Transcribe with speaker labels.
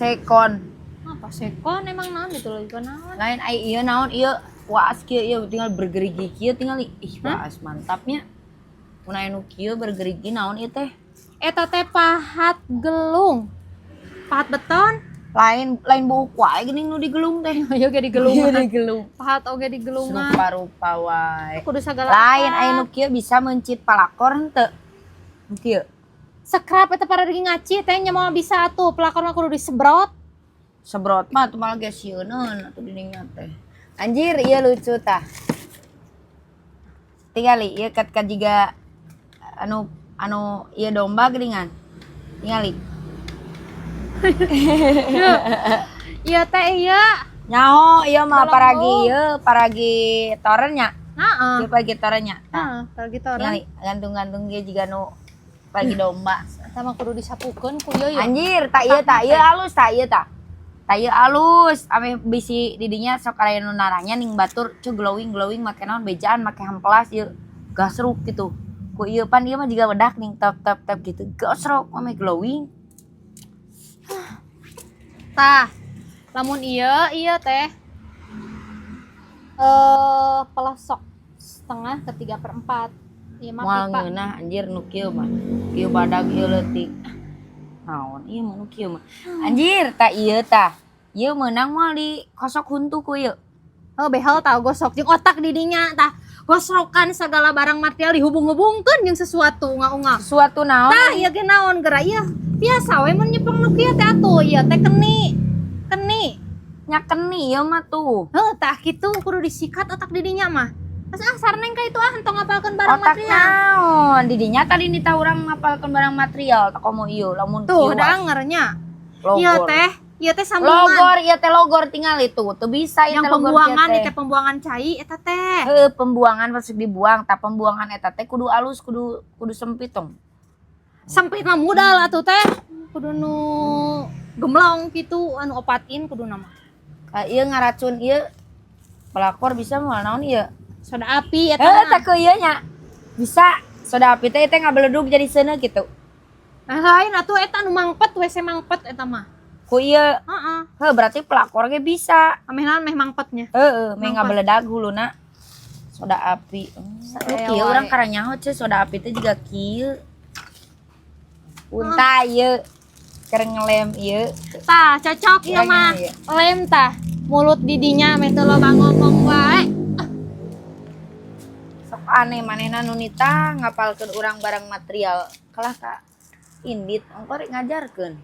Speaker 1: pasekon.
Speaker 2: Pasekon emang naon dituluykeun naon?
Speaker 1: Lain ai ieu naon ieu waas kieu ieu tinggal bergerigi kieu tinggal waas mantapnya. Mun aya nu kieu bergerigi naon ieu teh?
Speaker 2: Eta teh pahat gelung. Pahat beton.
Speaker 1: Lain buuk wae geuning nu digelung teh.
Speaker 2: Aya ge digelung.
Speaker 1: Digelung.
Speaker 2: Pahat oge digelungan.
Speaker 1: Rupa-rupa wae.
Speaker 2: Kudu sagala.
Speaker 1: Lain aya nu kieu bisa mencit palakor henteu. Nu kieu.
Speaker 2: Sekrap eta pada lagi ngaci teh nya mau bisa tuh pelakor mah kudu disebrot.
Speaker 1: Sebrot mah tuh malah geus sieuneuan atuh dindingna teh. Anjir ieu lucu tah. Tingali ieu kat jiga anu ieu domba geuningan. Tingali.
Speaker 2: Iya teh iya.
Speaker 1: Nyaho ieu mah
Speaker 2: Tolong,
Speaker 1: paragi torennya.
Speaker 2: Heeh.
Speaker 1: Ieu paragi torennya.
Speaker 2: Heeh, paragi toren.
Speaker 1: Tingali gantung-gantung ge jiga nu paragi domba.
Speaker 2: Eta mah kudu disapukeun ku ieu.
Speaker 1: Anjir, tak ieu halus tak ieu tah. Tak ieu halus, ame bisi didinya sok aya nu naranya ning batur cu glowing make naon bejaan make hamplas ieu gasruk gitu. Ku ieu pan ieu mah jiga bedak ning tap gitu. Gasruk ame glowing.
Speaker 2: Tah, lamun ieu teh pelosok setengah ke 3/4. Ieu mah
Speaker 1: Moal
Speaker 2: pipa.
Speaker 1: ngeunah anjir nu kieu mah. Kieu badag ieu leutik. Naon ieu mah nu kieu mah. Anjir, tak ieu tah. Ieu meunang moal di kosok huntu ku ieu.
Speaker 2: Oh, behel tah gosok jeung otak didinya tah. Gosrokan segala barang material dihubung-hubungkeun jeung sesuatu ngaungah.
Speaker 1: Suatu naon?
Speaker 2: Tah, ieu ge naon geura ieu? Biasa we mun nyepeng nu kieu teh atuh ieu teh keni.
Speaker 1: Nya keni ieu mah tuh.
Speaker 2: Heuh, tah kitu kudu disikat otak didinya mah. Asa sarneng ka itu hentong ngapalkeun barang
Speaker 1: Otak
Speaker 2: material.
Speaker 1: naon? Didinya tadi nita urang ngapalkeun barang material tak komo ieu lamun
Speaker 2: Tuh,
Speaker 1: kieu
Speaker 2: da angernya.
Speaker 1: logor.
Speaker 2: Ieu teh sambungan.
Speaker 1: Logor, ieu teh logor tinggal itu. Teu bisa ieu
Speaker 2: Yang
Speaker 1: teh logor
Speaker 2: pembuangan
Speaker 1: kieu
Speaker 2: itu pembuangan cai eta teh.
Speaker 1: Heuh, pembuangan masuk dibuang, tah pembuangan eta teh kudu alus, kudu sempit tong.
Speaker 2: Sempit mah modal atuh teh. Kudu nu gemlong gitu anu opatin kudu nama.
Speaker 1: Ka ieu ngaracun ieu pelakor bisa moal naon ieu?
Speaker 2: Soda api eta.
Speaker 1: Heuh, teh ku ieu nya. Bisa soda api teh ngabeledug jadi seuneu gitu.
Speaker 2: Lain atuh eta nu mangpet WC mangpet eta mah.
Speaker 1: Ku ieu,
Speaker 2: Heeh.
Speaker 1: heuh berarti pelakor ge bisa.
Speaker 2: Ameh naon meh mangpetnya.
Speaker 1: Heeh, meh
Speaker 2: Mangpet.
Speaker 1: ngabeledag huluna soda api. Lu kieu urang karanyaho ce soda api teh juga kieu. Unta ieu keur ngelem ieu.
Speaker 2: Tah, cocok ieu
Speaker 1: Kurang
Speaker 2: mah.
Speaker 1: ieu.
Speaker 2: Lem tah. Mulut didinya meh teu loba ngomong wae.
Speaker 1: Sok aneh manehna nu nita ngapalkeun urang barang material. Kalah ka Indit ongko rek ngajarkeun.